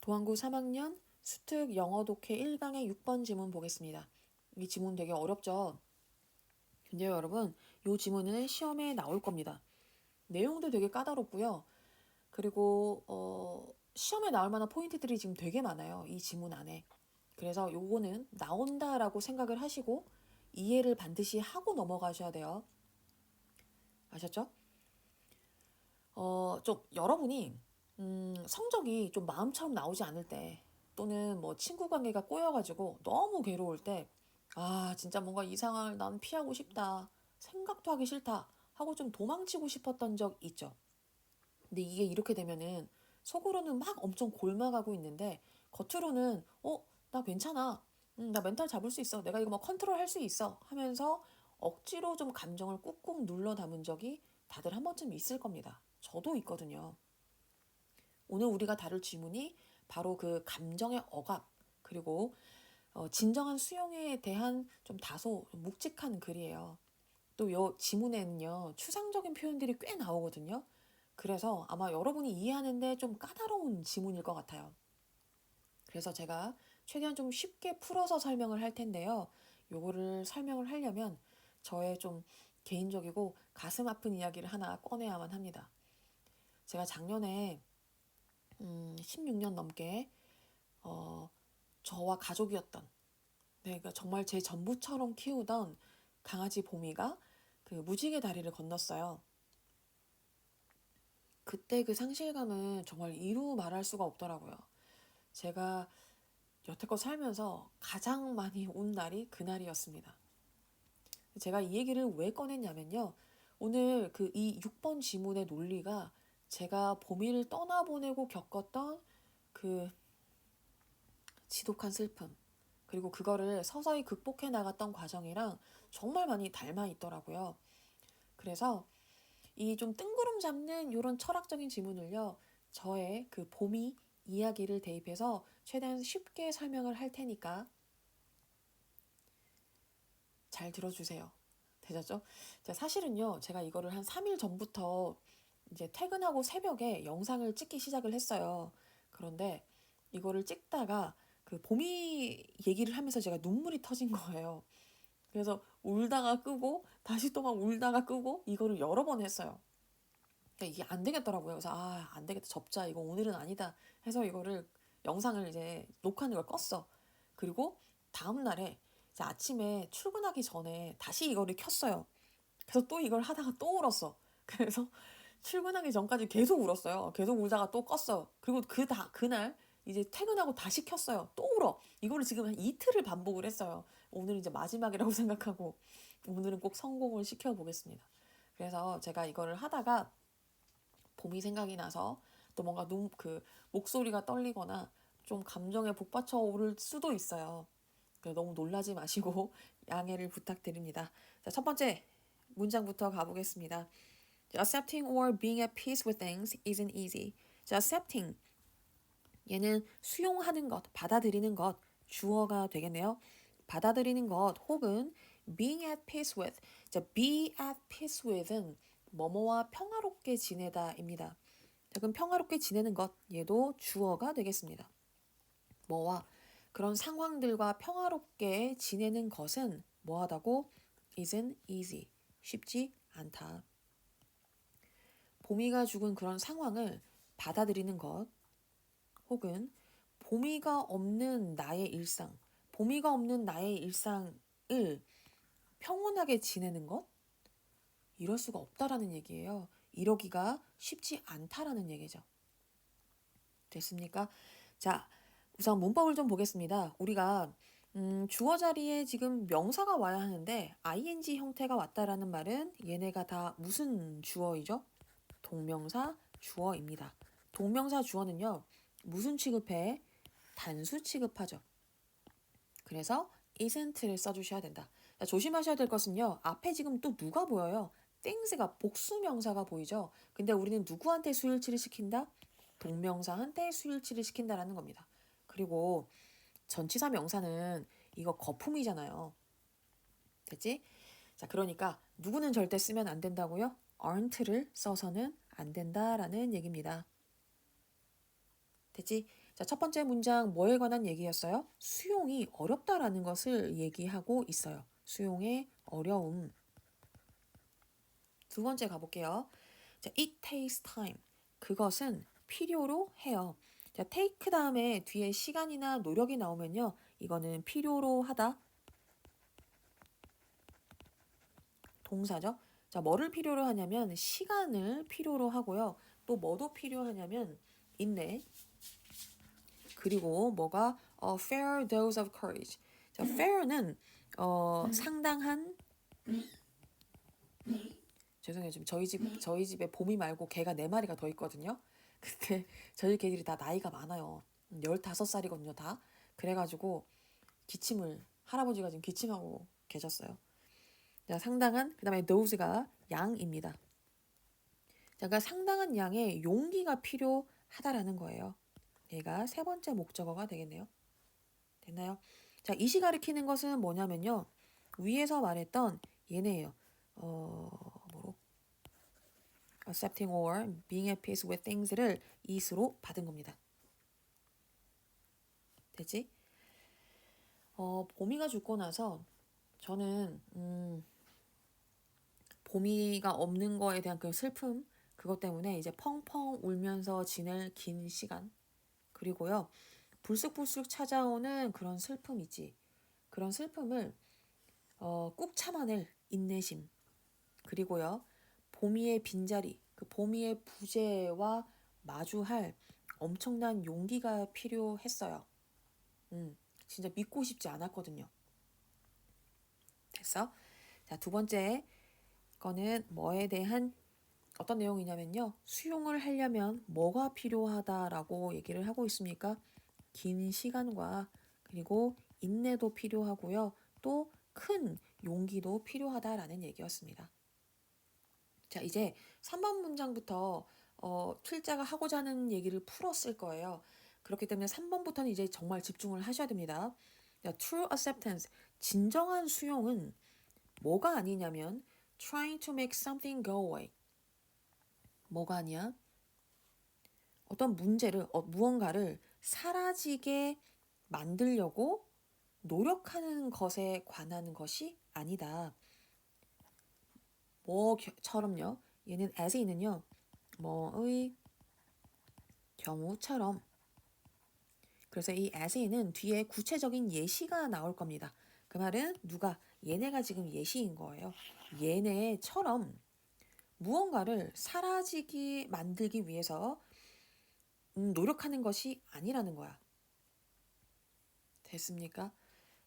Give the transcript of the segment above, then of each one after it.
도안구 3학년 수특 영어 독해 1강의 6번 지문 보겠습니다. 이 지문 되게 어렵죠? 근데요, 여러분, 이 지문은 시험에 나올 겁니다. 내용도 되게 까다롭고요. 그리고 시험에 나올 만한 포인트들이 지금 되게 많아요. 이 지문 안에. 그래서 요거는 나온다라고 생각을 하시고 이해를 반드시 하고 넘어가셔야 돼요. 아셨죠? 좀 여러분이 성적이 좀 마음처럼 나오지 않을 때 또는 뭐 친구 관계가 꼬여가지고 너무 괴로울 때 아, 진짜 뭔가 이 상황을 난 피하고 싶다. 생각도 하기 싫다. 하고 좀 도망치고 싶었던 적 있죠. 근데 이게 이렇게 되면은 속으로는 막 엄청 골마가고 있는데 겉으로는 나 괜찮아. 나 멘탈 잡을 수 있어. 내가 이거 뭐 컨트롤 할 수 있어. 하면서 억지로 좀 감정을 꾹꾹 눌러 담은 적이 다들 한 번쯤 있을 겁니다. 저도 있거든요. 오늘 우리가 다룰 질문이 바로 그 감정의 억압, 그리고 진정한 수용에 대한 좀 다소 묵직한 글이에요. 또 요 지문에는요, 추상적인 표현들이 꽤 나오거든요. 그래서 아마 여러분이 이해하는데 좀 까다로운 지문일 것 같아요. 그래서 제가 최대한 좀 쉽게 풀어서 설명을 할 텐데요. 요거를 설명을 하려면 저의 좀 개인적이고 가슴 아픈 이야기를 하나 꺼내야만 합니다. 제가 작년에 16년 넘게 저와 가족이었던, 네, 그러니까 정말 제 전부처럼 키우던 강아지 보미가 그 무지개 다리를 건넜어요. 그때 그 상실감은 정말 이루 말할 수가 없더라고요. 제가 여태껏 살면서 가장 많이 운 날이 그날이었습니다. 제가 이 얘기를 왜 꺼냈냐면요. 오늘 그 이 6번 지문의 논리가 제가 보미를 떠나보내고 겪었던 그 지독한 슬픔, 그리고 그거를 서서히 극복해 나갔던 과정이랑 정말 많이 닮아 있더라고요. 그래서 이 좀 뜬구름 잡는 이런 철학적인 지문을요, 저의 그 봄이 이야기를 대입해서 최대한 쉽게 설명을 할 테니까 잘 들어주세요. 되셨죠? 사실은요, 제가 이거를 한 3일 전부터 이제 퇴근하고 새벽에 영상을 찍기 시작을 했어요. 그런데 이거를 찍다가 그 봄이 얘기를 하면서 제가 눈물이 터진 거예요. 그래서 울다가 끄고 다시 또 막 울다가 끄고 이거를 여러 번 했어요. 그러니까 이게 안 되겠더라고요. 그래서 안 되겠다, 접자, 이거 오늘은 아니다 해서 이거를 영상을 이제 녹화하는 걸 껐어. 그리고 다음 날에 이제 아침에 출근하기 전에 다시 이거를 켰어요. 그래서 또 이걸 하다가 또 울었어. 그래서 출근하기 전까지 계속 울었어요. 계속 울다가 또 껐어. 그리고 그날 이제 퇴근하고 다시 켰어요. 또 울어. 이거를 지금 한 이틀을 반복을 했어요. 오늘 이제 마지막이라고 생각하고 오늘은 꼭 성공을 시켜보겠습니다. 그래서 제가 이거를 하다가 봄이 생각이 나서 또 뭔가 목소리가 떨리거나 좀 감정에 복받쳐 오를 수도 있어요. 너무 놀라지 마시고 양해를 부탁드립니다. 자, 첫 번째 문장부터 가보겠습니다. Accepting or being at peace with things isn't easy. 자, accepting. 얘는 수용하는 것, 받아들이는 것, 주어가 되겠네요. 받아들이는 것 혹은 being at peace with. 자, be at peace with은 뭐뭐와 평화롭게 지내다입니다. 자, 그럼 평화롭게 지내는 것, 얘도 주어가 되겠습니다. 뭐와 그런 상황들과 평화롭게 지내는 것은 뭐하다고? isn't easy. 쉽지 않다. 보미가 죽은 그런 상황을 받아들이는 것 혹은 보미가 없는 나의 일상, 보미가 없는 나의 일상을 평온하게 지내는 것? 이럴 수가 없다라는 얘기예요. 이러기가 쉽지 않다라는 얘기죠. 됐습니까? 자, 우선 문법을 좀 보겠습니다. 우리가 주어 자리에 지금 명사가 와야 하는데 ing 형태가 왔다라는 말은 얘네가 다 무슨 주어이죠? 동명사 주어입니다. 동명사 주어는요, 무슨 취급해? 단수 취급하죠. 그래서 isn't를 써주셔야 된다. 자, 조심하셔야 될 것은요, 앞에 지금 또 누가 보여요? things가 복수 명사가 보이죠? 근데 우리는 누구한테 수일치를 시킨다? 동명사한테 수일치를 시킨다라는 겁니다. 그리고 전치사 명사는 이거 거품이잖아요. 됐지? 자, 그러니까 누구는 절대 쓰면 안 된다고요? aren't를 써서는 안 된다라는 얘기입니다. 됐지? 자, 첫 번째 문장 뭐에 관한 얘기였어요? 수용이 어렵다라는 것을 얘기하고 있어요. 수용의 어려움. 두 번째 가볼게요. 자, it takes time. 그것은 필요로 해요. 자, take 다음에 뒤에 시간이나 노력이 나오면요. 이거는 필요로 하다. 동사죠. 자, 뭐를 필요로 하냐면 시간을 필요로 하고요. 또 뭐도 필요하냐면 인내. 그리고 뭐가 fair dose of courage. 자, fair는 상당한 죄송해요. 지금 저희 집에 봄이 말고 개가 4마리가 더 있거든요. 근데 저희 개들이 다 나이가 많아요. 15살이거든요, 다. 그래가지고 할아버지가 지금 기침하고 계셨어요. 자, 상당한, 그 다음에 dose가 양입니다. 자, 그러니까 상당한 양의 용기가 필요하다라는 거예요. 얘가 세 번째 목적어가 되겠네요. 됐나요? 자, 이시 가리키는 것은 뭐냐면요. 위에서 말했던 얘네예요. 뭐로? accepting or being at peace with things를 is로 받은 겁니다. 됐지? 봄이가 죽고 나서 저는 봄이가 없는 거에 대한 그 슬픔 그것 때문에 이제 펑펑 울면서 지낼 긴 시간 그리고요. 불쑥불쑥 찾아오는 그런 슬픔이지. 그런 슬픔을 꾹 참아낼 인내심 그리고요. 봄이의 빈자리, 그 봄이의 부재와 마주할 엄청난 용기가 필요했어요. 진짜 믿고 싶지 않았거든요. 됐어? 자, 두 번째 거는 뭐에 대한 어떤 내용이냐면요. 수용을 하려면 뭐가 필요하다라고 얘기를 하고 있습니까? 긴 시간과 그리고 인내도 필요하고요. 또 큰 용기도 필요하다라는 얘기였습니다. 자, 이제 3번 문장부터 필자가 하고자 하는 얘기를 풀었을 거예요. 그렇기 때문에 3번부터는 이제 정말 집중을 하셔야 됩니다. 자, true acceptance, 진정한 수용은 뭐가 아니냐면 trying to make something go away. 뭐가 아니야? 어떤 문제를, 무언가를 사라지게 만들려고 노력하는 것에 관한 것이 아니다. 뭐처럼요? 얘는 as는요. 뭐의 경우처럼. 그래서 이 as는 뒤에 구체적인 예시가 나올 겁니다. 그 말은 누가? 얘네가 지금 예시인 거예요. 얘네처럼 무언가를 사라지게 만들기 위해서 노력하는 것이 아니라는 거야. 됐습니까?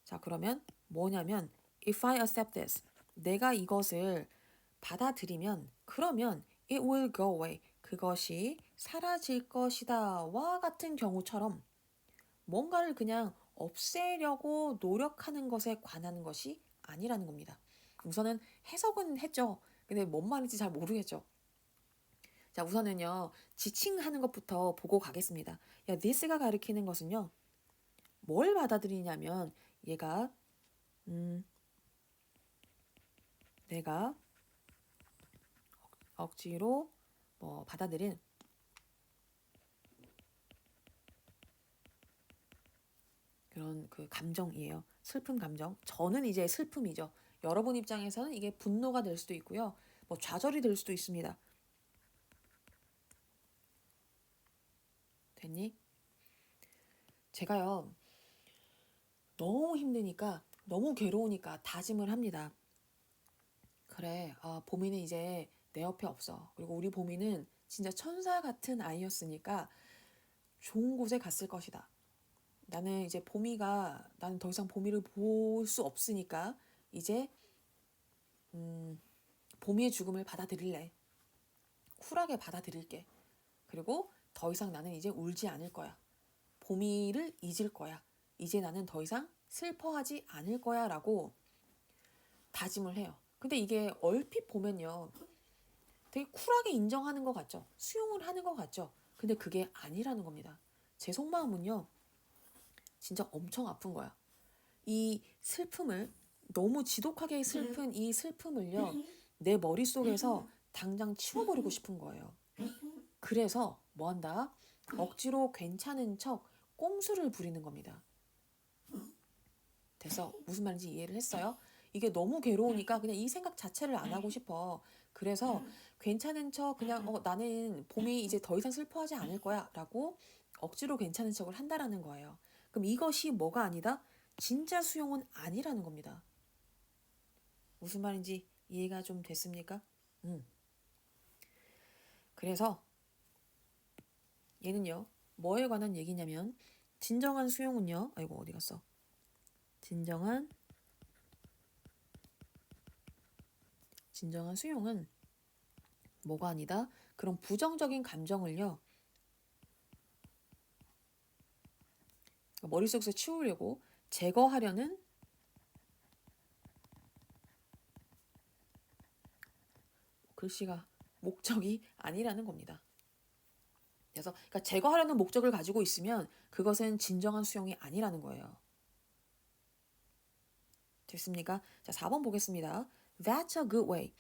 자, 그러면 뭐냐면 if I accept this, 내가 이것을 받아들이면 그러면 it will go away, 그것이 사라질 것이다 와 같은 경우처럼 뭔가를 그냥 없애려고 노력하는 것에 관한 것이 아니라는 겁니다. 우선은 해석은 했죠. 근데 뭔 말인지 잘 모르겠죠. 자, 우선은요. 지칭하는 것부터 보고 가겠습니다. 야, this가 가리키는 것은요. 뭘 받아들이냐면 얘가 내가 억지로 받아들인 그런 그 감정이에요. 슬픈 감정. 저는 이제 슬픔이죠. 여러분 입장에서는 이게 분노가 될 수도 있고요. 뭐 좌절이 될 수도 있습니다. 됐니? 제가요. 너무 힘드니까 너무 괴로우니까 다짐을 합니다. 그래, 보미는 이제 내 옆에 없어. 그리고 우리 보미는 진짜 천사 같은 아이였으니까 좋은 곳에 갔을 것이다. 나는 더 이상 보미를 볼 수 없으니까 이제 보미의 죽음을 받아들일래. 쿨하게 받아들일게. 그리고 더 이상 나는 이제 울지 않을 거야. 보미를 잊을 거야. 이제 나는 더 이상 슬퍼하지 않을 거야 라고 다짐을 해요. 근데 이게 얼핏 보면요. 되게 쿨하게 인정하는 것 같죠. 수용을 하는 것 같죠. 근데 그게 아니라는 겁니다. 제 속마음은요. 진짜 엄청 아픈 거야. 이 슬픔을 너무 지독하게 슬픈 이 슬픔을요. 내 머릿속에서 당장 치워버리고 싶은 거예요. 그래서 뭐 한다? 억지로 괜찮은 척 꼼수를 부리는 겁니다. 돼서 무슨 말인지 이해를 했어요? 이게 너무 괴로우니까 그냥 이 생각 자체를 안 하고 싶어. 그래서 괜찮은 척 그냥 나는 봄이 이제 더 이상 슬퍼하지 않을 거야 라고 억지로 괜찮은 척을 한다라는 거예요. 그럼 이것이 뭐가 아니다? 진짜 수용은 아니라는 겁니다. 무슨 말인지 이해가 좀 됐습니까? 그래서 얘는요, 뭐에 관한 얘기냐면 진정한 수용은요, 아이고 어디 갔어? 진정한 수용은 뭐가 아니다? 그런 부정적인 감정을요, 머릿속에서 치우려고 제거하려는 글씨가 목적이 아니라는 겁니다. 그래서 그러니까 제거하려는 목적을 가지고 있으면 그것은 진정한 수용이 아니라는 거예요. 됐습니까? 자, 4번 보겠습니다. That's a good way.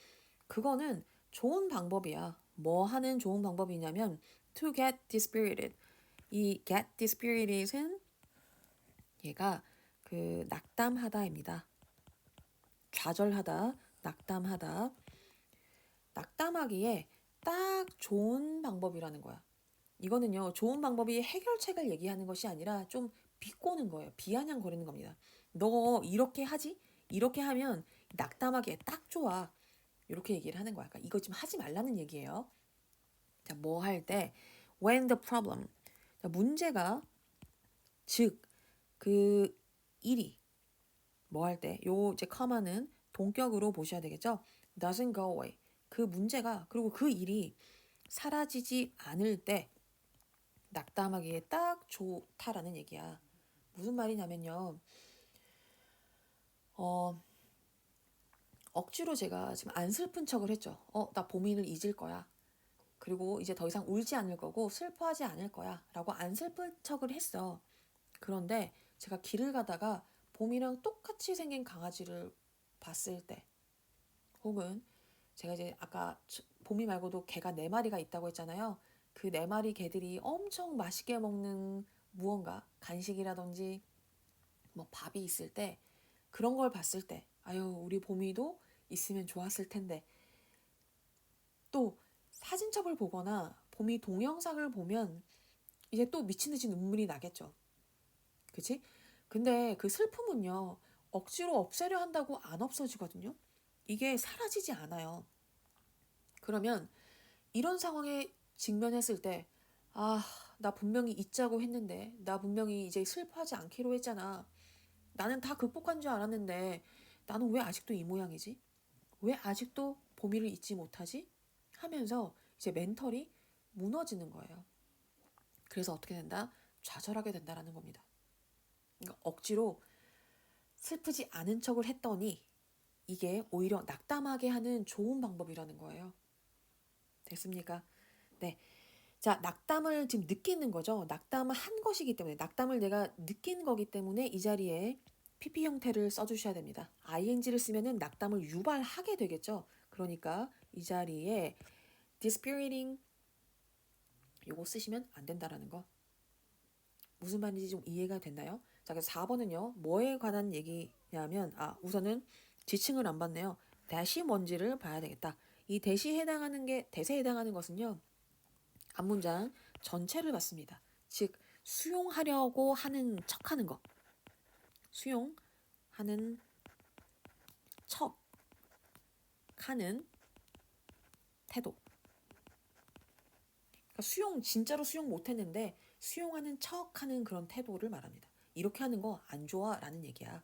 그거는 좋은 방법이야. 뭐 하는 좋은 방법이냐면 to get dispirited. 이 get dispirited은 얘가 그 낙담하다입니다. 좌절하다, 낙담하다. 낙담하기에 딱 좋은 방법이라는 거야. 이거는요, 좋은 방법이 해결책을 얘기하는 것이 아니라 좀 비꼬는 거예요. 비아냥거리는 겁니다. 너 이렇게 하지? 이렇게 하면 낙담하기에 딱 좋아. 이렇게 얘기를 하는 거야. 그러니까 이거 지금 하지 말라는 얘기예요. 자, 뭐 할 때 when the problem. 자, 문제가 즉 그 일이 뭐 할 때 요 이제 커마는 동격으로 보셔야 되겠죠. doesn't go away. 그 문제가 그리고 그 일이 사라지지 않을 때 낙담하기에 딱 좋다라는 얘기야. 무슨 말이냐면요. 억지로 제가 지금 안 슬픈 척을 했죠. 나 봄이를 잊을 거야. 그리고 이제 더 이상 울지 않을 거고 슬퍼하지 않을 거야. 라고 안 슬픈 척을 했어. 그런데 제가 길을 가다가 봄이랑 똑같이 생긴 강아지를 봤을 때 혹은 제가 이제 아까 봄이 말고도 개가 4마리가 있다고 했잖아요. 그 4마리 개들이 엄청 맛있게 먹는 무언가 간식이라든지 뭐 밥이 있을 때 그런 걸 봤을 때 아유 우리 봄이도 있으면 좋았을 텐데 또 사진첩을 보거나 봄이 동영상을 보면 이제 또 미친 듯이 눈물이 나겠죠. 그치? 근데 그 슬픔은요 억지로 없애려 한다고 안 없어지거든요. 이게 사라지지 않아요. 그러면 이런 상황에 직면했을 때 아, 나 분명히 잊자고 했는데 나 분명히 이제 슬퍼하지 않기로 했잖아. 나는 다 극복한 줄 알았는데 나는 왜 아직도 이 모양이지? 왜 아직도 봄이를 잊지 못하지? 하면서 이제 멘털이 무너지는 거예요. 그래서 어떻게 된다? 좌절하게 된다라는 겁니다. 그러니까 억지로 슬프지 않은 척을 했더니 이게 오히려 낙담하게 하는 좋은 방법이라는 거예요. 됐습니까? 네. 자, 낙담을 지금 느끼는 거죠. 낙담을 한 것이기 때문에, 낙담을 내가 느낀 거기 때문에 이 자리에 PP 형태를 써주셔야 됩니다. ing를 쓰면은 낙담을 유발하게 되겠죠. 그러니까 이 자리에 dispiriting 요거 쓰시면 안 된다라는 거. 무슨 말인지 좀 이해가 됐나요? 자, 그래서 4번은요. 뭐에 관한 얘기냐면 우선은 지칭을 안 받네요. 대시 뭔지를 봐야 되겠다. 이 대시에 해당하는 게 대세에 해당하는 것은요. 앞문장 전체를 봤습니다. 즉 수용하려고 하는 척하는 거. 수용하는 척하는 태도. 그러니까 진짜로 수용 못했는데 수용하는 척하는 그런 태도를 말합니다. 이렇게 하는 거 안 좋아라는 얘기야.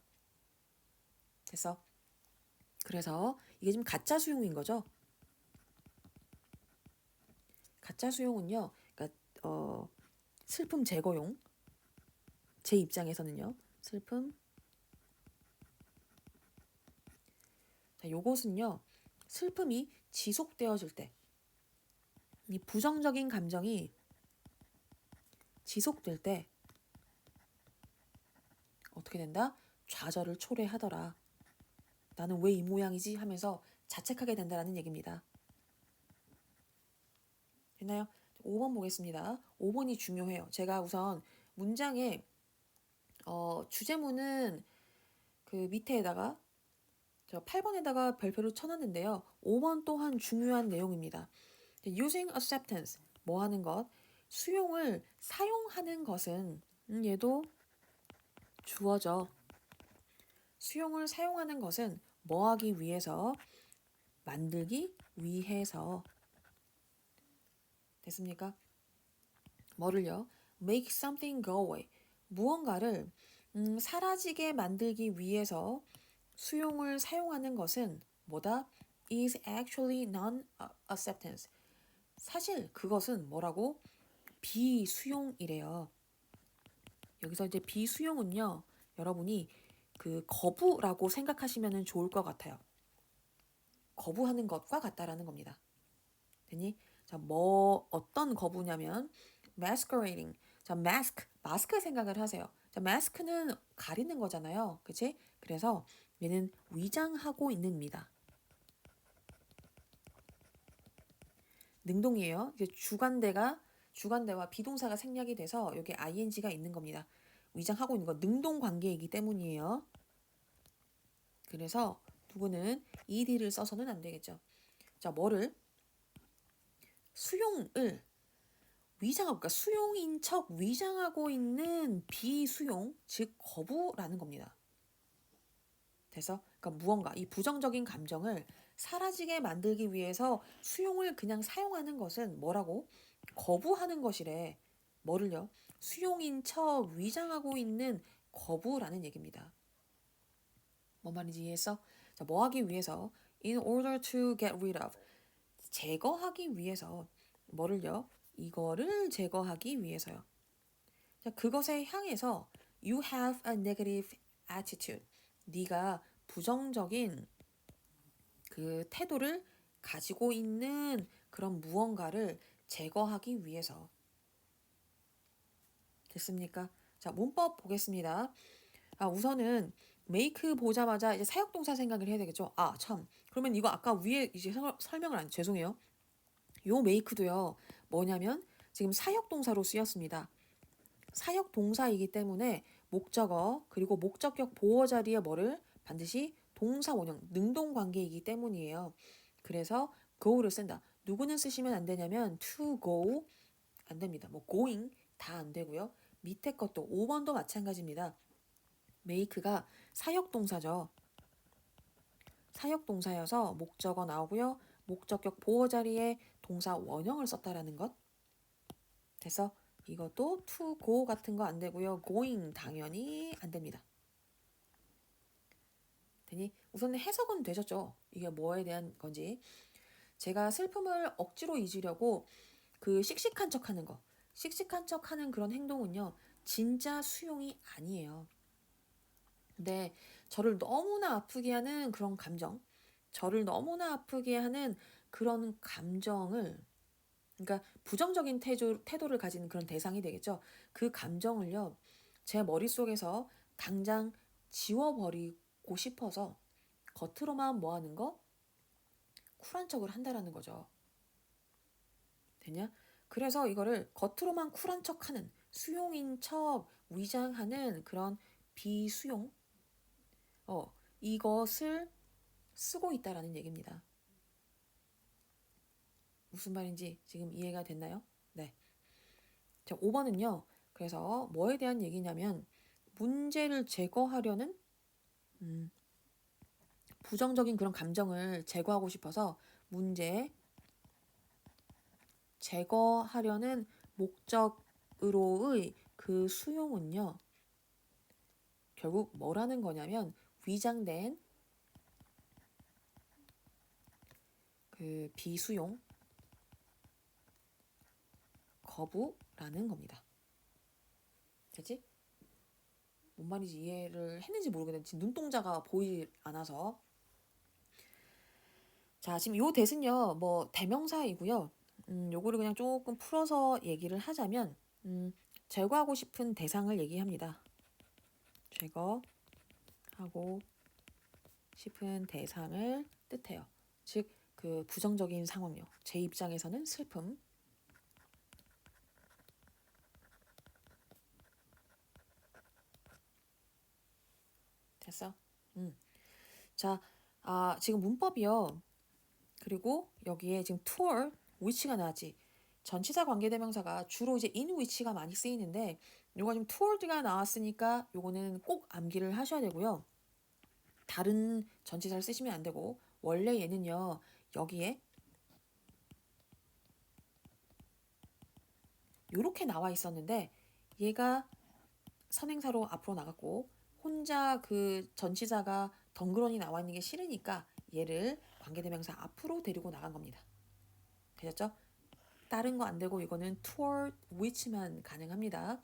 그래서 이게 지금 가짜 수용인 거죠. 가짜 수용은요. 그러니까 슬픔 제거용. 제 입장에서는요. 슬픔. 자, 요것은요. 슬픔이 지속되어질 때 이 부정적인 감정이 지속될 때 어떻게 된다? 좌절을 초래하더라. 나는 왜 이 모양이지? 하면서 자책하게 된다는 얘기입니다. 됐나요? 5번 보겠습니다. 5번이 중요해요. 제가 우선 문장의 주제문은 그 밑에다가 저 8번에다가 별표를 쳐놨는데요. 5번 또한 중요한 내용입니다. using acceptance, 뭐 하는 것? 수용을 사용하는 것은 얘도 주어져. 수용을 사용하는 것은 뭐 하기 위해서? 만들기 위해서. 됐습니까? 뭐를요? make something go away. 무언가를 사라지게 만들기 위해서 수용을 사용하는 것은 뭐다? is actually non-acceptance. 사실 그것은 뭐라고? 비수용이래요. 여기서 이제 비수용은요, 여러분이 그 거부라고 생각하시면 좋을 것 같아요. 거부하는 것과 같다라는 겁니다. 됐니? 자, 어떤 거부냐면 masquerading. 자, 마스크 생각을 하세요. 자, 마스크는 가리는 거잖아요. 그치? 그래서 얘는 위장하고 있는입니다. 능동이에요. 이제 주관대와 비동사가 생략이 돼서 여기 ing가 있는 겁니다. 위장하고 있는 거 능동 관계이기 때문이에요. 그래서 누구는 ed를 써서는 안 되겠죠. 자, 뭐를? 수용을 위장하고, 그러니까 수용인 척 위장하고 있는 비수용, 즉 거부라는 겁니다. 돼서 그러니까 무언가 이 부정적인 감정을 사라지게 만들기 위해서 수용을 그냥 사용하는 것은 뭐라고? 거부하는 것이래. 뭐를요? 수용인 척 위장하고 있는 거부라는 얘기입니다. 뭔 말인지 이해했어? 자, 뭐 하기 위해서? In order to get rid of. 제거하기 위해서. 뭐를요? 이거를 제거하기 위해서요. 자, 그것에 향해서 you have a negative attitude. 네가 부정적인 그 태도를 가지고 있는 그런 무언가를 제거하기 위해서. 됐습니까? 자, 문법 보겠습니다. 우선은 make 보자마자 이제 사역동사 생각을 해야 되겠죠. 참. 그러면 이거 아까 위에 이제 설명을 안 죄송해요. 요 make도요. 뭐냐면 지금 사역동사로 쓰였습니다. 사역동사이기 때문에 목적어 그리고 목적격 보어 자리에 뭐를 반드시 동사 원형 능동관계이기 때문이에요. 그래서 go를 쓴다. 누구는 쓰시면 안 되냐면 to go 안 됩니다. 뭐 going 다 안 되고요. 밑에 것도 5번도 마찬가지입니다. make가 사역동사죠. 사역동사여서 목적어 나오고요. 목적격 보어 자리에 동사 원형을 썼다라는 것. 돼서 이것도 to go 같은 거 안 되고요. going 당연히 안 됩니다. 되니 우선 해석은 되셨죠? 이게 뭐에 대한 건지. 제가 슬픔을 억지로 잊으려고 그 씩씩한 척하는 거. 씩씩한 척하는 그런 행동은요. 진짜 수용이 아니에요. 근데 저를 너무나 아프게 하는 그런 감정, 저를 너무나 아프게 하는 그런 감정을 그러니까 부정적인 태도를 가지는 그런 대상이 되겠죠. 그 감정을요. 제 머릿속에서 당장 지워버리고 싶어서 겉으로만 뭐 하는 거? 쿨한 척을 한다라는 거죠. 되냐? 그래서 이거를 겉으로만 쿨한 척하는 수용인 척 위장하는 그런 비수용 이것을 쓰고 있다라는 얘기입니다. 무슨 말인지 지금 이해가 됐나요? 네. 자, 5번은요. 그래서 뭐에 대한 얘기냐면 문제를 제거하려는 부정적인 그런 감정을 제거하고 싶어서 문제 제거하려는 목적으로의 그 수용은요. 결국 뭐라는 거냐면 위장된 그 비수용 거부라는 겁니다. 됐지? 뭔 말인지 이해를 했는지 모르겠는데 지금 눈동자가 보이지 않아서. 자, 지금 요 대신요. 뭐 대명사이고요. 요거를 그냥 조금 풀어서 얘기를 하자면 제거하고 싶은 대상을 얘기합니다. 제거하고 싶은 대상을 뜻해요. 즉 그 부정적인 상황요. 제 입장에서는 슬픔. 됐어? 자, 지금 문법이요. 그리고 여기에 지금 tour, which가 나왔지. 전치사 관계대명사가 주로 이제 in which가 많이 쓰이는데 요거 지금 toured가 나왔으니까 요거는 꼭 암기를 하셔야 되고요. 다른 전치사를 쓰시면 안 되고 원래 얘는요. 여기에 요렇게 나와 있었는데 얘가 선행사로 앞으로 나갔고 혼자 그 전치사가 덩그러니 나와 있는 게 싫으니까 얘를 관계대명사 앞으로 데리고 나간 겁니다. 되셨죠? 다른 거 안 되고 이거는 toward which만 가능합니다.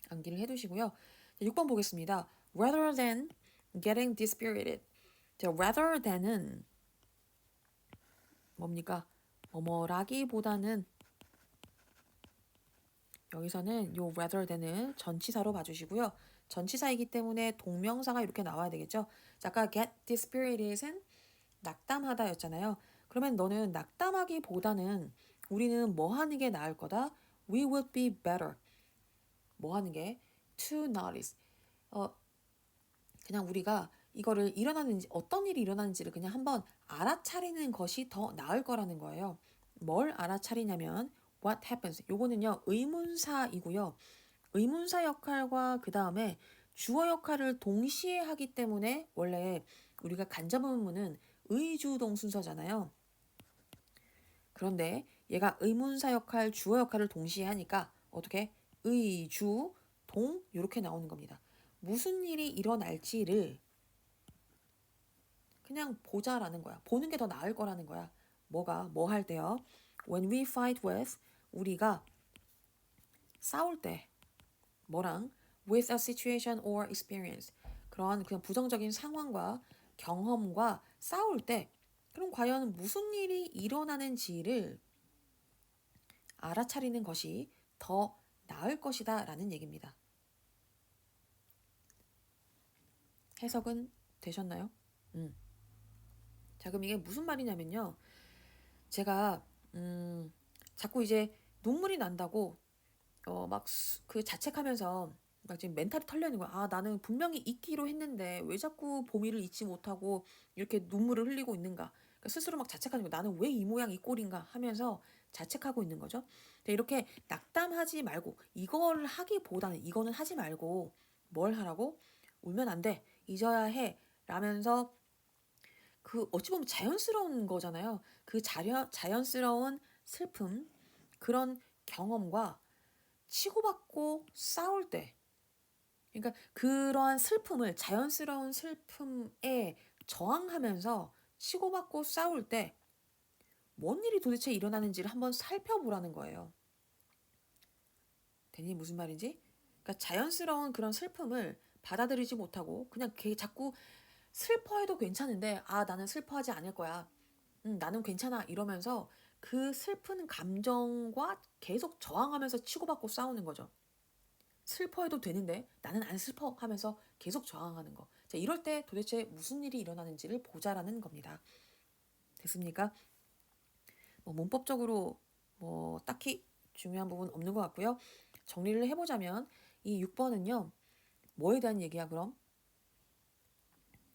암기를 해두시고요. 6번 보겠습니다. Rather than getting dispirited. 자, rather than은 뭡니까? 뭐뭐라기보다는 여기서는 요 rather than은 전치사로 봐주시고요. 전치사이기 때문에 동명사가 이렇게 나와야 되겠죠. 자, 아까 get dispirited은 낙담하다였잖아요. 그러면 너는 낙담하기보다는 우리는 뭐 하는 게 나을 거다? We would be better. 뭐 하는 게? To notice. 그냥 우리가 이거를 일어나는지 어떤 일이 일어나는지를 그냥 한번 알아차리는 것이 더 나을 거라는 거예요. 뭘 알아차리냐면 what happens. 요거는요 의문사이고요. 의문사 역할과 그 다음에 주어 역할을 동시에 하기 때문에 원래 우리가 간접의문은 의주동 순서잖아요. 그런데 얘가 의문사 역할, 주어 역할을 동시에 하니까 어떻게? 의주, 동 이렇게 나오는 겁니다. 무슨 일이 일어날지를 그냥 보자라는 거야. 보는 게 더 나을 거라는 거야. 뭐 할 때요? When we fight with, 우리가 싸울 때 뭐랑? With a situation or experience. 그러한 그냥 부정적인 상황과 경험과 싸울 때 그럼 과연 무슨 일이 일어나는지를 알아차리는 것이 더 나을 것이다 라는 얘기입니다. 해석은 되셨나요? 자, 그럼 이게 무슨 말이냐면요. 제가 자꾸 이제 눈물이 난다고 막 그 자책하면서 막 지금 멘탈이 털려있는 거야. 아, 나는 분명히 잊기로 했는데 왜 자꾸 보미를 잊지 못하고 이렇게 눈물을 흘리고 있는가. 그러니까 스스로 막 자책하는 거야. 나는 왜 이 모양 이 꼴인가 하면서 자책하고 있는 거죠. 근데 이렇게 낙담하지 말고 이걸 하기보다는 이거는 하지 말고 뭘 하라고? 울면 안 돼. 잊어야 해. 라면서 그 어찌 보면 자연스러운 거잖아요. 그 자연스러운 슬픔, 그런 경험과 치고받고 싸울 때, 그러니까 그러한 슬픔을 자연스러운 슬픔에 저항하면서 치고받고 싸울 때 뭔 일이 도대체 일어나는지를 한번 살펴보라는 거예요. 되니 무슨 말인지? 그러니까 자연스러운 그런 슬픔을 받아들이지 못하고 그냥 자꾸 슬퍼해도 괜찮은데 나는 슬퍼하지 않을 거야. 나는 괜찮아 이러면서 그 슬픈 감정과 계속 저항하면서 치고받고 싸우는 거죠. 슬퍼해도 되는데 나는 안 슬퍼 하면서 계속 저항하는 거. 자, 이럴 때 도대체 무슨 일이 일어나는지를 보자라는 겁니다. 됐습니까? 문법적으로 딱히 중요한 부분 없는 것 같고요. 정리를 해보자면 이 6번은요. 뭐에 대한 얘기야 그럼?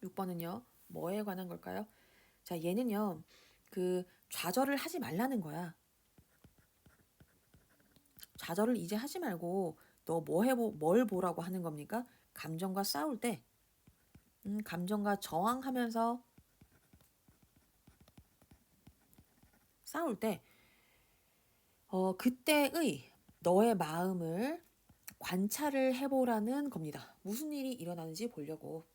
6번은요. 뭐에 관한 걸까요? 자, 얘는요. 그 좌절을 하지 말라는 거야. 좌절을 이제 하지 말고 너 뭘 보라고 하는 겁니까? 감정과 싸울 때 감정과 저항하면서 싸울 때 그때의 너의 마음을 관찰을 해보라는 겁니다. 무슨 일이 일어나는지 보려고.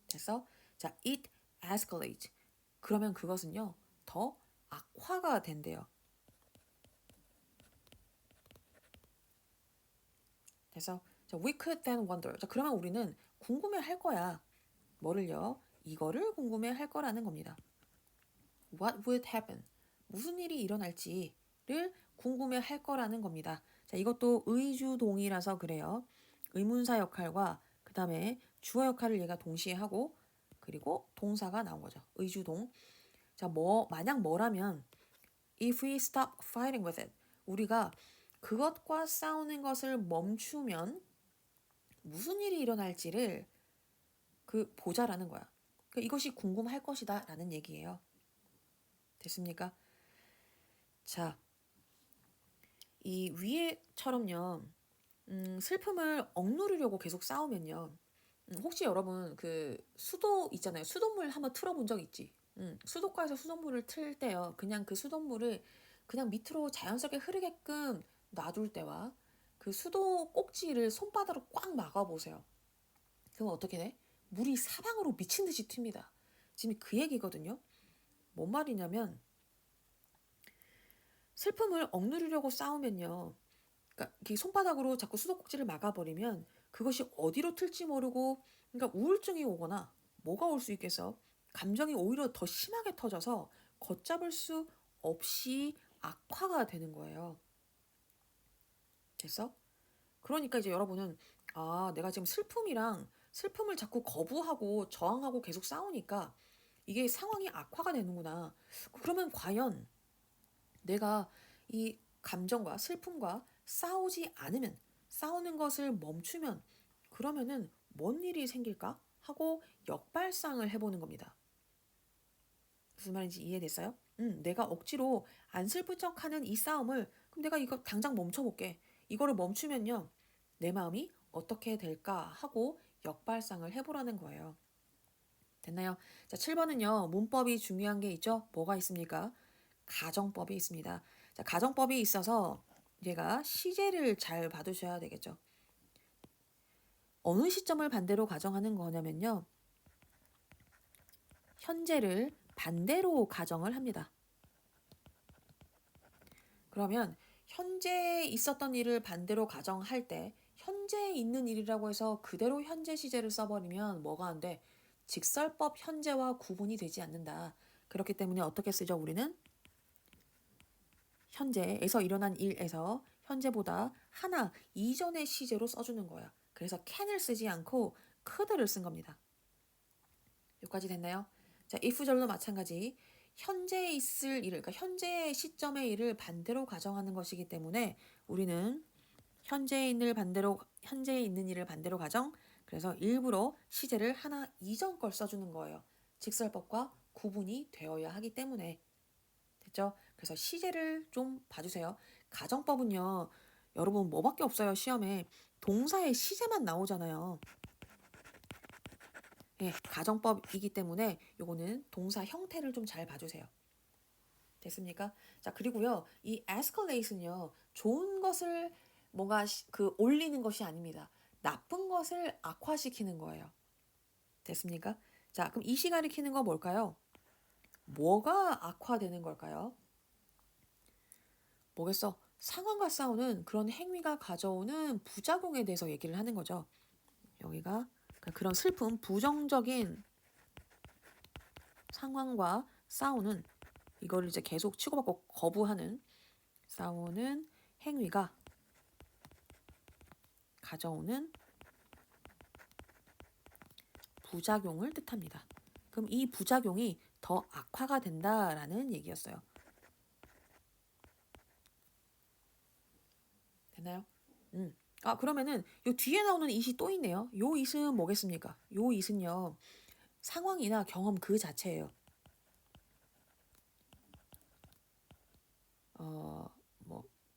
됐어? 자, it escalates. 그러면 그것은요, 더 악화가 된대요. 됐어? 자, we could then wonder. 자, 그러면 우리는 궁금해 할 거야. 뭐를요? 이거를 궁금해 할 거라는 겁니다. What would happen? 무슨 일이 일어날지를 궁금해 할 거라는 겁니다. 자, 이것도 의주동이라서 그래요. 의문사 역할과 그 다음에 주어 역할을 얘가 동시에 하고 그리고 동사가 나온 거죠. 의주동. 자, 만약 뭐라면 if we stop fighting with it. 우리가 그것과 싸우는 것을 멈추면 무슨 일이 일어날지를 보자라는 거야. 이것이 궁금할 것이다 라는 얘기예요. 됐습니까? 자, 이 위에처럼요. 슬픔을 억누르려고 계속 싸우면요. 혹시 여러분 수도 있잖아요. 수돗물 한번 틀어본 적 있지? 수도가에서 수돗물을 틀 때요. 그냥 그 수돗물을 그냥 밑으로 자연스럽게 흐르게끔 놔둘 때와 그 수도 꼭지를 손바닥으로 꽉 막아보세요. 그럼 어떻게 돼? 물이 사방으로 미친 듯이 튑니다. 지금 그 얘기거든요. 뭔 말이냐면 슬픔을 억누르려고 싸우면요. 그러니까 손바닥으로 자꾸 수도꼭지를 막아버리면 그것이 어디로 튈지 모르고 그러니까 우울증이 오거나 뭐가 올 수 있겠어? 감정이 오히려 더 심하게 터져서 걷잡을 수 없이 악화가 되는 거예요. 됐어? 그러니까 이제 여러분은 내가 지금 슬픔을 자꾸 거부하고 저항하고 계속 싸우니까 이게 상황이 악화가 되는구나. 그러면 과연 내가 이 감정과 슬픔과 싸우지 않으면, 싸우는 것을 멈추면 그러면은 뭔 일이 생길까 하고 역발상을 해보는 겁니다. 무슨 말인지 이해됐어요? 내가 억지로 안 슬픈 척하는 이 싸움을 그럼 내가 이거 당장 멈춰볼게. 이거를 멈추면요. 내 마음이 어떻게 될까 하고 역발상을 해보라는 거예요. 됐나요? 자, 7번은요. 문법이 중요한 게 있죠? 뭐가 있습니까? 가정법이 있습니다. 자, 가정법이 있어서 얘가 시제를 잘 봐두셔야 되겠죠. 어느 시점을 반대로 가정하는 거냐면요. 현재를 반대로 가정을 합니다. 그러면 현재에 있었던 일을 반대로 가정할 때 현재에 있는 일이라고 해서 그대로 현재 시제를 써버리면 뭐가 안 돼? 직설법 현재와 구분이 되지 않는다. 그렇기 때문에 어떻게 쓰죠? 우리는 현재에서 일어난 일에서 현재보다 하나 이전의 시제로 써주는 거야. 그래서 can을 쓰지 않고 could를 쓴 겁니다. 여기까지 됐나요? 자, if절도 마찬가지. 현재에 있을 일을, 그러니까 현재 시점의 일을 반대로 가정하는 것이기 때문에 우리는 현재에 있는 일을 반대로 가정. 그래서 일부러 시제를 하나 이전 걸 써주는 거예요. 직설법과 구분이 되어야 하기 때문에. 됐죠? 그래서 시제를 좀 봐주세요. 가정법은요. 여러분 뭐밖에 없어요. 시험에 동사의 시제만 나오잖아요. 예, 가정법이기 때문에 요거는 동사 형태를 좀 잘 봐주세요. 됐습니까? 자, 그리고요. 이 escalate은요. 좋은 것을 뭔가 올리는 것이 아닙니다. 나쁜 것을 악화시키는 거예요. 됐습니까? 자, 그럼 이 시간이 키는 거 뭘까요? 뭐가 악화되는 걸까요? 뭐겠어? 상황과 싸우는 그런 행위가 가져오는 부작용에 대해서 얘기를 하는 거죠. 여기가 그런 슬픔, 부정적인 상황과 싸우는 이거를 이제 계속 치고받고 거부하는 싸우는 행위가 가져오는 부작용을 뜻합니다. 그럼 이 부작용이 더 악화가 된다라는 얘기였어요. 됐나요? 그러면은 요 뒤에 나오는 it이 또 있네요. 요 it은 뭐겠습니까? 요 it은요. 상황이나 경험 그 자체예요.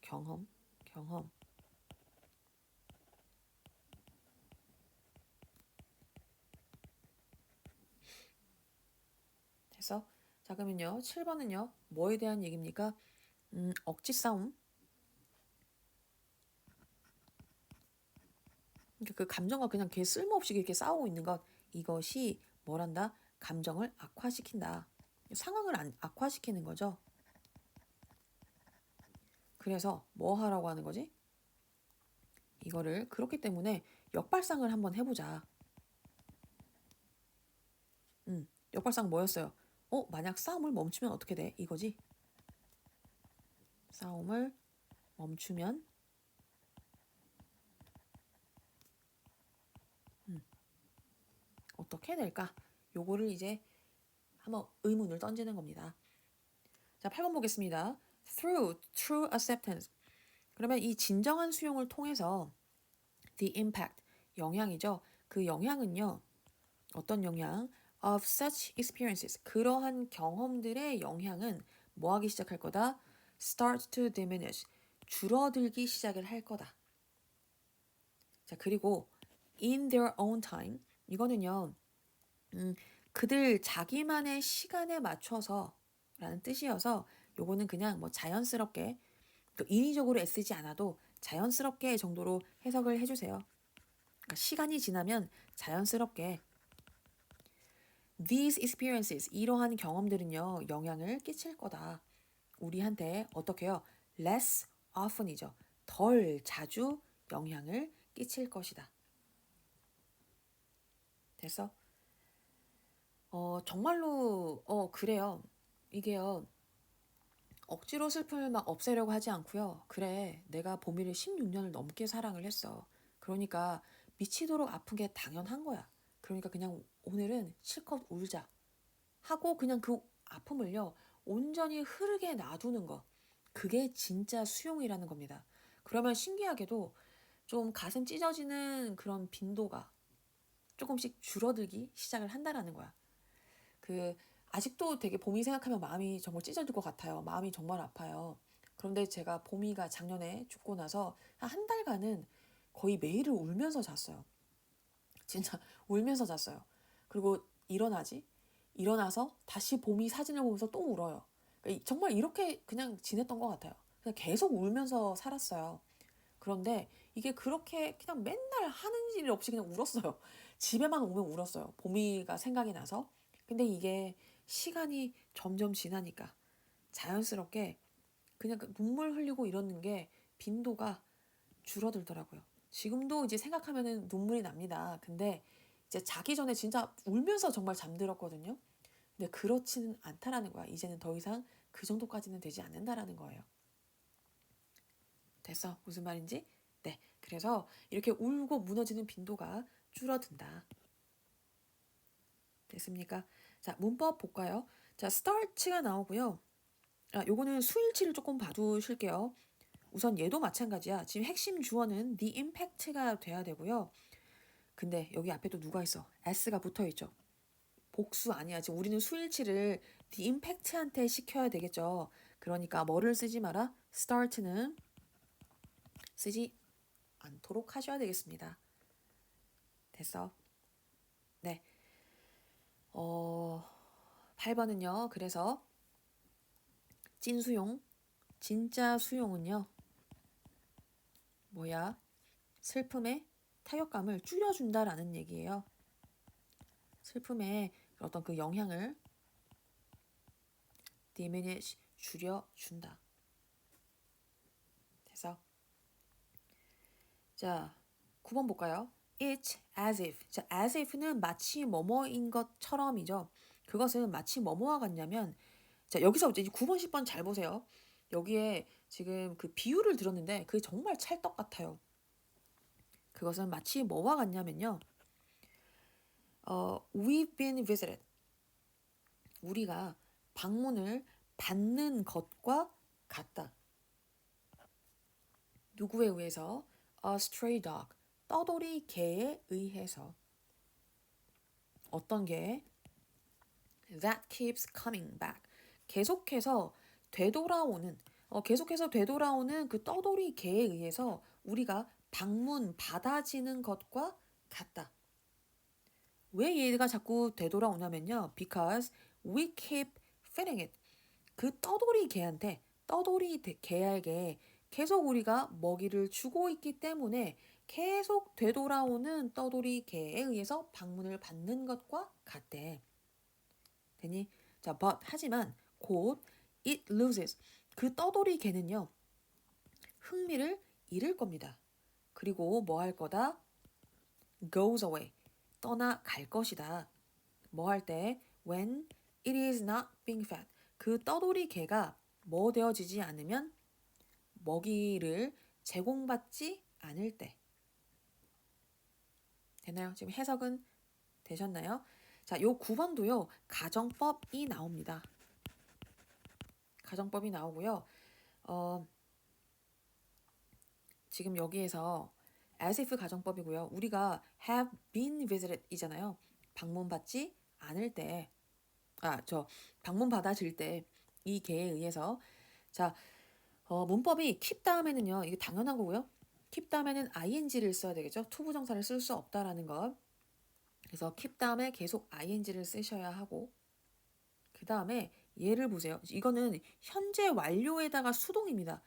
경험. 됐어? 자, 그러면요. 7번은요. 뭐에 대한 얘기입니까? 억지 싸움. 그러니까 그 감정과 그냥 걔 쓸모없이 이렇게 싸우고 있는 것. 이것이 뭐란다? 감정을 악화시킨다. 상황을 악화시키는 거죠. 그래서 뭐 하라고 하는 거지? 이거를 그렇기 때문에 역발상을 한번 해보자. 역발상 뭐였어요? 만약 싸움을 멈추면 어떻게 돼? 이거지? 싸움을 멈추면 어떻게 될까? 요거를 이제 한번 의문을 던지는 겁니다. 자, 8번 보겠습니다. Through true acceptance. 그러면 이 진정한 수용을 통해서 the impact, 영향이죠. 그 영향은요. 어떤 영향? Of such experiences. 그러한 경험들의 영향은 뭐 하기 시작할 거다? Start to diminish. 줄어들기 시작을 할 거다. 자, 그리고 in their own time. 이거는요. 그들 자기만의 시간에 맞춰서 라는 뜻이어서 요거는 그냥 뭐 자연스럽게 또 인위적으로 애쓰지 않아도 자연스럽게 정도로 해석을 해주세요. 그러니까 시간이 지나면 자연스럽게 these experiences 이러한 경험들은요 영향을 끼칠 거다. 우리한테 어떻게요? less often이죠. 덜 자주 영향을 끼칠 것이다. 됐어? 정말로 그래요. 이게요. 억지로 슬픔을 막 없애려고 하지 않고요. 그래, 내가 보미를 16년을 넘게 사랑을 했어. 그러니까 미치도록 아픈 게 당연한 거야. 그러니까 그냥 오늘은 실컷 울자 하고 그냥 그 아픔을요 온전히 흐르게 놔두는 거. 그게 진짜 수용이라는 겁니다. 그러면 신기하게도 좀 가슴 찢어지는 그런 빈도가 조금씩 줄어들기 시작을 한다라는 거야. 그 아직도 되게 봄이 생각하면 마음이 정말 찢어질 것 같아요. 마음이 정말 아파요. 그런데 제가 봄이가 작년에 죽고 나서 한 달간은 거의 매일을 울면서 잤어요. 진짜 울면서 잤어요. 그리고 일어나서 다시 봄이 사진을 보면서 또 울어요. 그러니까 정말 이렇게 그냥 지냈던 것 같아요. 그냥 계속 울면서 살았어요. 그런데 이게 그렇게 그냥 맨날 하는 일 없이 그냥 울었어요. 집에만 오면 울었어요. 봄이가 생각이 나서. 근데 이게 시간이 점점 지나니까 자연스럽게 그냥 눈물 흘리고 이러는 게 빈도가 줄어들더라고요. 지금도 이제 생각하면은 눈물이 납니다. 근데 이제 자기 전에 진짜 울면서 정말 잠들었거든요. 근데 그렇지는 않다라는 거야. 이제는 더 이상 그 정도까지는 되지 않는다라는 거예요. 됐어? 무슨 말인지? 네. 그래서 이렇게 울고 무너지는 빈도가 줄어든다. 됐습니까? 자, 문법 볼까요? 자, start가 나오고요. 요거는 수일치를 조금 봐두실게요. 우선 얘도 마찬가지야. 지금 핵심 주어는 the impact가 돼야 되고요. 근데 여기 앞에 또 누가 있어? s가 붙어 있죠. 복수 아니야. 지금 우리는 수일치를 the impact한테 시켜야 되겠죠. 그러니까 뭐를 쓰지 마라? start는 쓰지 않도록 하셔야 되겠습니다. 됐어? 네. 8번은요. 그래서 찐수용, 진짜 수용은요. 뭐야? 슬픔의 타격감을 줄여준다라는 얘기예요. 슬픔의 어떤 그 영향을 diminish, 줄여준다. 그래서 자, 9번 볼까요? It's as if. 자, as if는 마치 뭐뭐인 것처럼이죠. 그것은 마치 뭐뭐와 같냐면 자, 여기서 이제 9번, 10번 잘 보세요. 여기에 지금 그 비유를 들었는데 그게 정말 찰떡 같아요. 그것은 마치 뭐와 같냐면요. We've been visited. 우리가 방문을 받는 것과 같다. 누구에 의해서? A stray dog. 떠돌이 개에 의해서. 어떤 개? That keeps coming back. 계속해서 되돌아오는 그 떠돌이 개에 의해서 우리가 방문 받아지는 것과 같다. 왜 얘가 자꾸 되돌아오냐면요. Because we keep feeding it. 그 떠돌이 개에게 계속 우리가 먹이를 주고 있기 때문에 계속 되돌아오는 떠돌이 개에 의해서 방문을 받는 것과 같대. 되니? 자, 하지만 곧 it loses. 그 떠돌이 개는요. 흥미를 잃을 겁니다. 그리고 뭐 할 거다? goes away. 떠나갈 것이다. 뭐 할 때? when it is not being fed. 그 떠돌이 개가 뭐 되어지지 않으면 먹이를 제공받지 않을 때. 되나요? 지금 해석은 되셨나요? 자, 요 9번도요. 가정법이 나옵니다. 가정법이 나오고요. 지금 여기에서 as if 가정법이고요. 우리가 have been visited 이잖아요. 방문받지 않을 때, 방문 받아질 때 이 개에 의해서 자, 문법이 keep 다음에는요. 이게 당연한 거고요. keep 다음에는 ing를 써야 되겠죠. 투부정사를 쓸 수 없다라는 것. 그래서 keep 다음에 계속 ing를 쓰셔야 하고 그 다음에 얘를 보세요. 이거는 현재 완료에다가 수동입니다.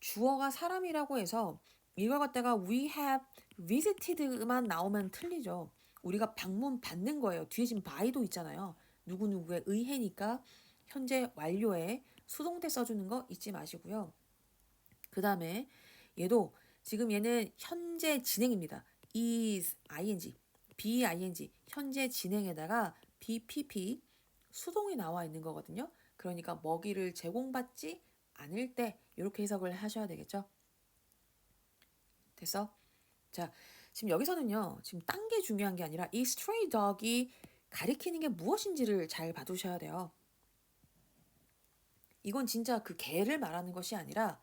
주어가 사람이라고 해서 이걸 갖다가 we have visited만 나오면 틀리죠. 우리가 방문 받는 거예요. 뒤에 지금 by도 있잖아요. 누구누구에 의해니까 현재 완료에 수동태 써주는 거 잊지 마시고요. 그 다음에 얘도 지금 얘는 현재 진행입니다. is ing, be 현재 진행에다가 bpp 수동이 나와 있는 거거든요. 그러니까 먹이를 제공받지 않을 때 이렇게 해석을 하셔야 되겠죠. 됐어? 자, 지금 여기서는요. 지금 딴 게 중요한 게 아니라 이 stray dog이 가리키는 게 무엇인지를 잘 봐두셔야 돼요. 이건 진짜 그 개를 말하는 것이 아니라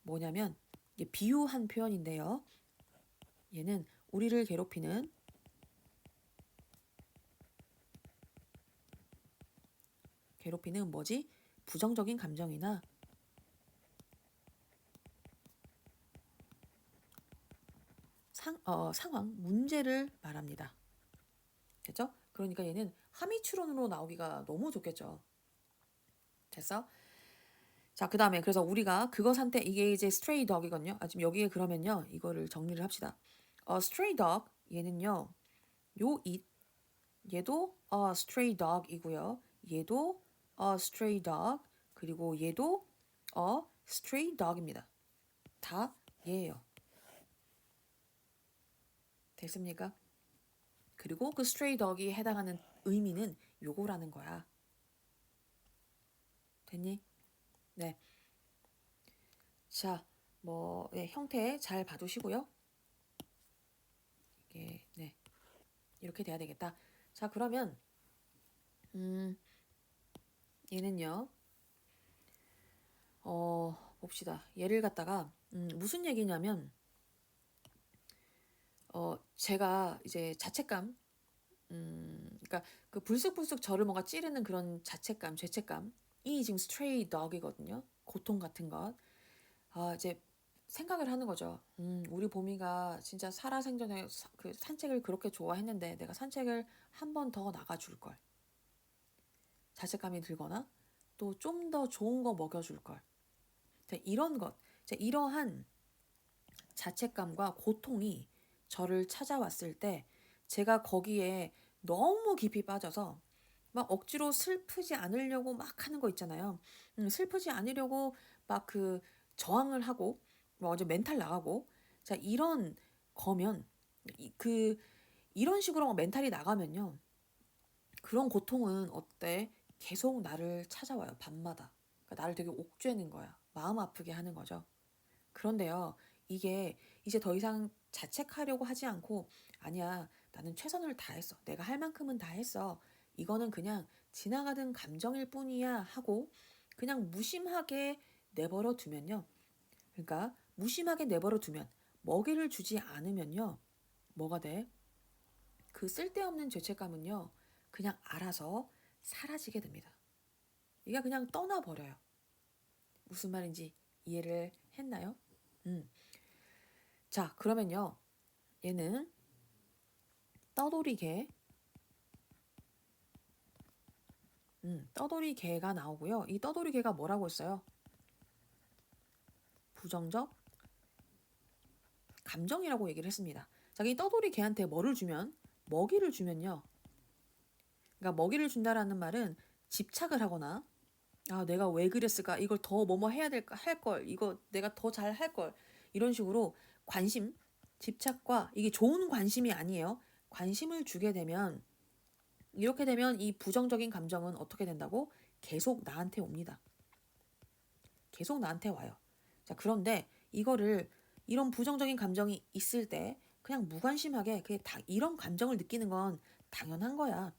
뭐냐면 비유한 표현인데요. 얘는 우리를 괴롭히는 뭐지? 부정적인 감정이나 상황, 문제를 말합니다. 됐죠? 그러니까 얘는 함의추론으로 나오기가 너무 좋겠죠. 됐어? 자, 그 다음에 그래서 우리가 그것한테 이게 이제 stray dog이거든요. 지금 여기에 그러면요. 이거를 정리를 합시다. stray dog 얘는요. 얘도 stray dog이고요. 얘도 stray dog 그리고 얘도 stray dog입니다. 다 얘예요. 됐습니까? 그리고 그 stray dog이 해당하는 의미는 요거라는 거야. 됐니? 네. 자, 형태 잘 봐두시고요. 이게 네. 이렇게 돼야 되겠다. 자, 그러면 얘는요. 봅시다. 얘를 갖다가 무슨 얘기냐면 제가 이제 자책감 그러니까 그 불쑥불쑥 저를 뭔가 찌르는 그런 자책감, 죄책감이 지금 stray dog이거든요. 고통 같은 것. 이제 생각을 하는 거죠. 우리 봄이가 진짜 살아생전에 그 산책을 그렇게 좋아했는데 내가 산책을 한 번 더 나가줄 걸. 자책감이 들거나 또 좀 더 좋은 거 먹여줄 걸. 이런 것, 이러한 자책감과 고통이 저를 찾아왔을 때 제가 거기에 너무 깊이 빠져서 막 억지로 슬프지 않으려고 막 하는 거 있잖아요. 슬프지 않으려고 막 그 저항을 하고 막 완전 멘탈 나가고 자 이런 거면 이런 식으로 멘탈이 나가면요. 그런 고통은 어때? 계속 나를 찾아와요. 밤마다. 그러니까 나를 되게 옥죄는 거야. 마음 아프게 하는 거죠. 그런데요. 이게 이제 더 이상 자책하려고 하지 않고 아니야. 나는 최선을 다했어. 내가 할 만큼은 다 했어. 이거는 그냥 지나가던 감정일 뿐이야 하고 그냥 무심하게 내버려 두면요. 그러니까 무심하게 내버려 두면 먹이를 주지 않으면요. 뭐가 돼? 그 쓸데없는 죄책감은요. 그냥 알아서 사라지게 됩니다. 이게 그냥 떠나버려요. 무슨 말인지 이해를 했나요? 자, 그러면요. 얘는 떠돌이개, 떠돌이개가 나오고요. 이 떠돌이개가 뭐라고 했어요? 부정적 감정이라고 얘기를 했습니다. 자, 이 떠돌이개한테 뭐를 주면? 먹이를 주면요. 그러니까 먹이를 준다라는 말은 집착을 하거나 내가 왜 그랬을까? 이걸 더 뭐뭐 해야 될까? 할 걸. 이거 내가 더 잘 할 걸. 이런 식으로 관심, 집착과 이게 좋은 관심이 아니에요. 관심을 주게 되면 이렇게 되면 이 부정적인 감정은 어떻게 된다고? 계속 나한테 옵니다. 계속 나한테 와요. 자, 그런데 이런 부정적인 감정이 있을 때 그냥 무관심하게 이런 감정을 느끼는 건 당연한 거야.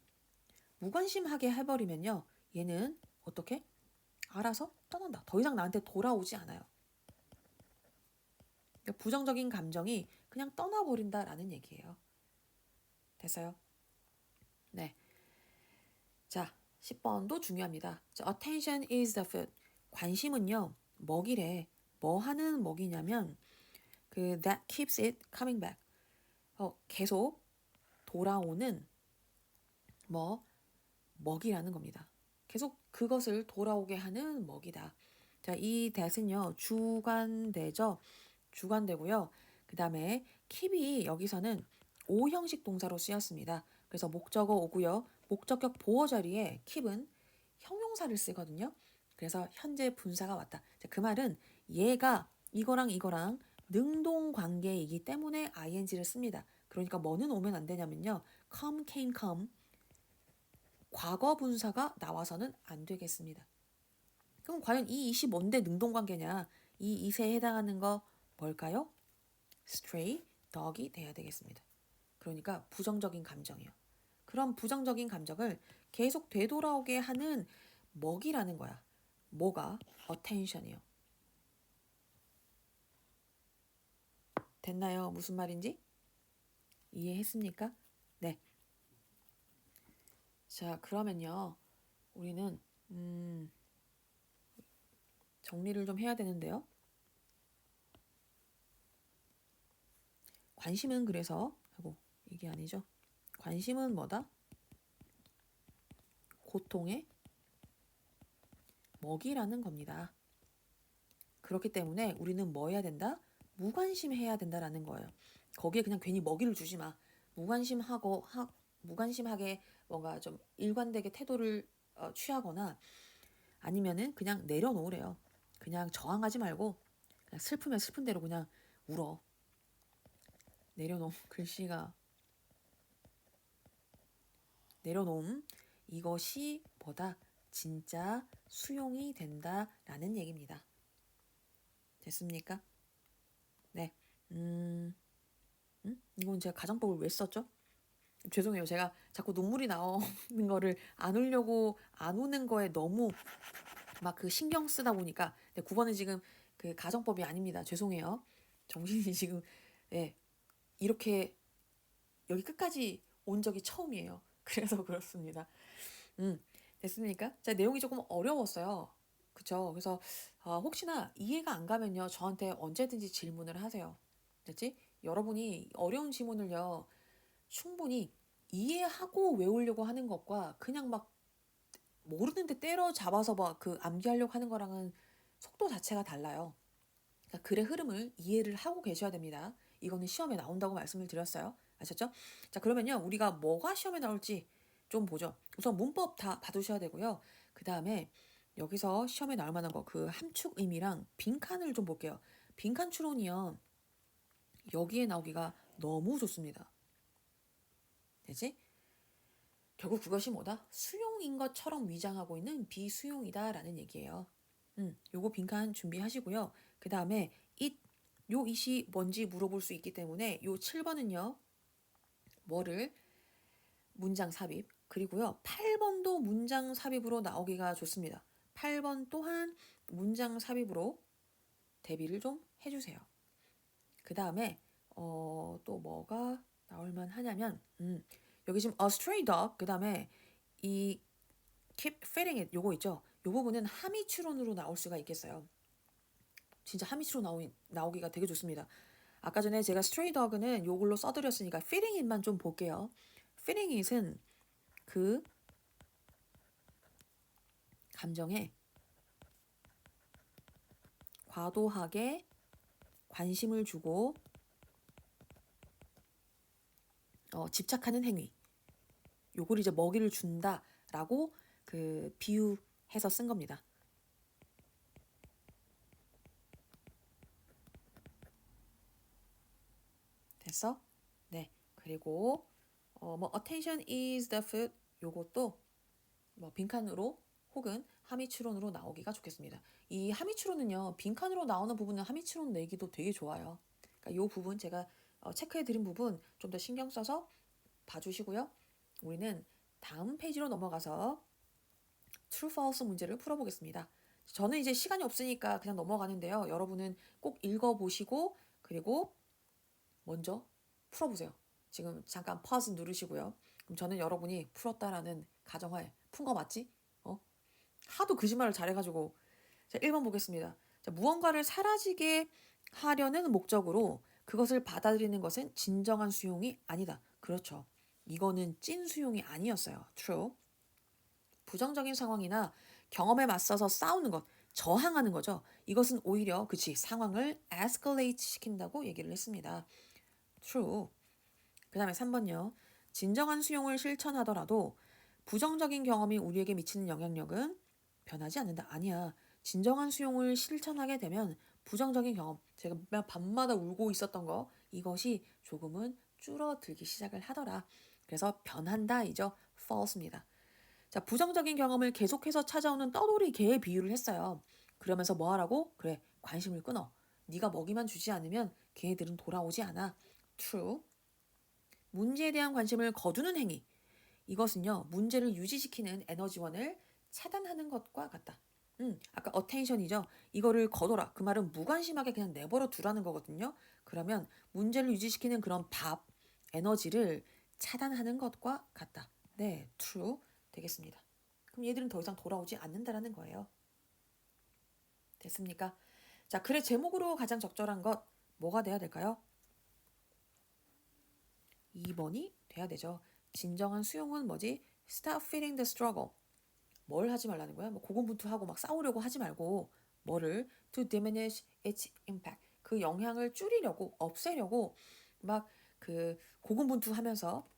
무관심하게 해버리면요. 얘는 어떻게? 알아서 떠난다. 더 이상 나한테 돌아오지 않아요. 그러니까 부정적인 감정이 그냥 떠나버린다라는 얘기예요. 됐어요? 네. 자, 10번도 중요합니다. 자, attention is the food. 관심은요, 먹이래. 뭐 하는 먹이냐면 그 that keeps it coming back. 계속 돌아오는 뭐 먹이라는 겁니다. 계속 그것을 돌아오게 하는 먹이다. 자, 이 that은요, 주관대죠. 주관되고요. 그 다음에 keep이 여기서는 O 형식 동사로 쓰였습니다. 그래서 목적어 오고요. 목적격 보어 자리에 keep은 형용사를 쓰거든요. 그래서 현재 분사가 왔다. 자, 그 말은 얘가 이거랑 이거랑 능동 관계이기 때문에 ing를 씁니다. 그러니까 뭐는 오면 안 되냐면요. come, came, come. 과거 분사가 나와서는 안 되겠습니다. 그럼 과연 이 it이 뭔데 능동관계냐? 이 it에 해당하는 거 뭘까요? stray dog이 돼야 되겠습니다. 그러니까 부정적인 감정이요. 그럼 부정적인 감정을 계속 되돌아오게 하는 먹이라는 거야. 뭐가? attention이요. 됐나요? 무슨 말인지? 이해했습니까? 네. 자, 그러면요. 우리는 정리를 좀 해야 되는데요. 관심은 그래서 하고 이게 아니죠. 관심은 뭐다? 고통의 먹이라는 겁니다. 그렇기 때문에 우리는 뭐 해야 된다? 무관심해야 된다라는 거예요. 거기에 그냥 괜히 먹이를 주지 마. 무관심하게 뭔가 좀 일관되게 태도를 취하거나 아니면은 그냥 내려놓으래요. 그냥 저항하지 말고 그냥 슬프면 슬픈 대로 그냥 울어. 내려놓음 글씨가 내려놓음 이것이 뭐다? 진짜 수용이 된다라는 얘기입니다. 됐습니까? 네. 이건 제가 가정법을 왜 썼죠? 죄송해요. 제가 자꾸 눈물이 나오는 거를 안 울려고 안 우는 거에 너무 막 그 신경 쓰다 보니까 9번은 지금 그 가정법이 아닙니다. 죄송해요. 정신이 지금 이렇게 여기 끝까지 온 적이 처음이에요. 그래서 그렇습니다. 됐습니까? 자, 내용이 조금 어려웠어요. 그쵸? 그래서 혹시나 이해가 안 가면요. 저한테 언제든지 질문을 하세요. 됐지? 여러분이 어려운 지문을요. 충분히 이해하고 외우려고 하는 것과 그냥 막 모르는데 때려잡아서 막 그 암기하려고 하는 거랑은 속도 자체가 달라요. 그러니까 글의 흐름을 이해를 하고 계셔야 됩니다. 이거는 시험에 나온다고 말씀을 드렸어요. 아셨죠? 자, 그러면요. 우리가 뭐가 시험에 나올지 좀 보죠. 우선 문법 다 봐두셔야 되고요. 그 다음에 여기서 시험에 나올 만한 거 그 함축 의미랑 빈칸을 좀 볼게요. 빈칸 추론이요. 여기에 나오기가 너무 좋습니다. 되지? 결국 그것이 뭐다? 수용인 것처럼 위장하고 있는 비수용이다라는 얘기예요. 요거 빈칸 준비하시고요. 그 다음에 요 it이 뭔지 물어볼 수 있기 때문에 요 7번은요. 뭐를? 문장 삽입. 그리고요. 8번도 문장 삽입으로 나오기가 좋습니다. 8번 또한 문장 삽입으로 대비를 좀 해주세요. 그 다음에 또 뭐가 나올만 하냐면 여기 지금 a stray dog 그 다음에 이 keep feeding it 요거 있죠. 요 부분은 함의 추론으로 나올 수가 있겠어요. 진짜 함의 추론 나오기가 되게 좋습니다. 아까 전에 제가 stray dog는 요걸로 써드렸으니까 feeding it만 좀 볼게요. feeding it은 그 감정에 과도하게 관심을 주고 집착하는 행위. 요걸 이제 먹이를 준다라고 그 비유해서 쓴 겁니다. 됐어? 네. 그리고 뭐 attention is the food 요것도 뭐 빈칸으로 혹은 함의 추론으로 나오기가 좋겠습니다. 이 함의 추론은요. 빈칸으로 나오는 부분은 함의 추론 내기도 되게 좋아요. 그러니까 요 부분 제가 체크해 드린 부분 좀 더 신경 써서 봐주시고요. 우리는 다음 페이지로 넘어가서 true, false 문제를 풀어보겠습니다. 저는 이제 시간이 없으니까 그냥 넘어가는데요. 여러분은 꼭 읽어보시고 그리고 먼저 풀어보세요. 지금 잠깐 pause 누르시고요. 그럼 저는 여러분이 풀었다라는 가정하에 푼 거 맞지? 하도 거짓말을 잘해가지고. 자, 1번 보겠습니다. 자, 무언가를 사라지게 하려는 목적으로 그것을 받아들이는 것은 진정한 수용이 아니다. 그렇죠. 이거는 찐 수용이 아니었어요. True. 부정적인 상황이나 경험에 맞서서 싸우는 것, 저항하는 거죠. 이것은 오히려 그치 상황을 escalate 시킨다고 얘기를 했습니다. True. 그 다음에 3번요. 진정한 수용을 실천하더라도 부정적인 경험이 우리에게 미치는 영향력은 변하지 않는다. 아니야. 진정한 수용을 실천하게 되면 부정적인 경험, 제가 밤마다 울고 있었던 거, 이것이 조금은 줄어들기 시작을 하더라. 그래서 변한다이죠. false입니다. 자, 부정적인 경험을 계속해서 찾아오는 떠돌이 개에 비유를 했어요. 그러면서 뭐 하라고? 그래, 관심을 끊어. 네가 먹이만 주지 않으면 걔네들은 돌아오지 않아. True. 문제에 대한 관심을 거두는 행위. 이것은요, 문제를 유지시키는 에너지원을 차단하는 것과 같다. 아까 attention이죠. 이거를 거둬라. 그 말은 무관심하게 그냥 내버려 두라는 거거든요. 그러면 문제를 유지시키는 그런 에너지를 차단하는 것과 같다. 네, true 되겠습니다. 그럼 얘들은 더 이상 돌아오지 않는다라는 거예요. 됐습니까? 자, 글의 제목으로 가장 적절한 것 뭐가 돼야 될까요? 2번이 돼야 되죠. 진정한 수용은 뭐지? Stop feeding the struggle. 뭘 하지 말라는 거야? 뭐 고군분투하고 막 싸우려고 하지 말고 뭐를 to diminish its impact. 그 영향을 줄이려고 없애려고 막 그 고군분투하면서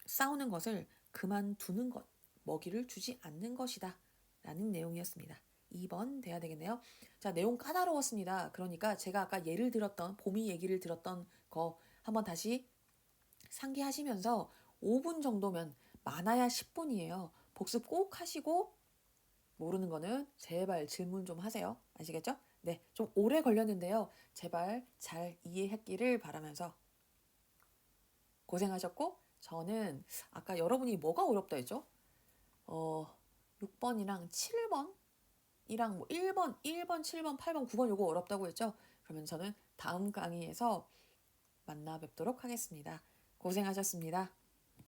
싸우는 것을 그만두는 것. 먹이를 주지 않는 것이다. 라는 내용이었습니다. 2번 돼야 되겠네요. 자, 내용 까다로웠습니다. 그러니까 제가 아까 예를 들었던 봄이 얘기를 들었던 거 한번 다시 상기하시면서 5분 정도면 많아야 10분이에요. 복습 꼭 하시고 모르는 거는 제발 질문 좀 하세요. 아시겠죠? 네, 좀 오래 걸렸는데요. 제발 잘 이해했기를 바라면서 고생하셨고 저는 아까 여러분이 뭐가 어렵다 했죠? 6번이랑 7번이랑 뭐 1번, 7번, 8번, 9번 요거 어렵다고 했죠? 그러면 저는 다음 강의에서 만나 뵙도록 하겠습니다. 고생하셨습니다.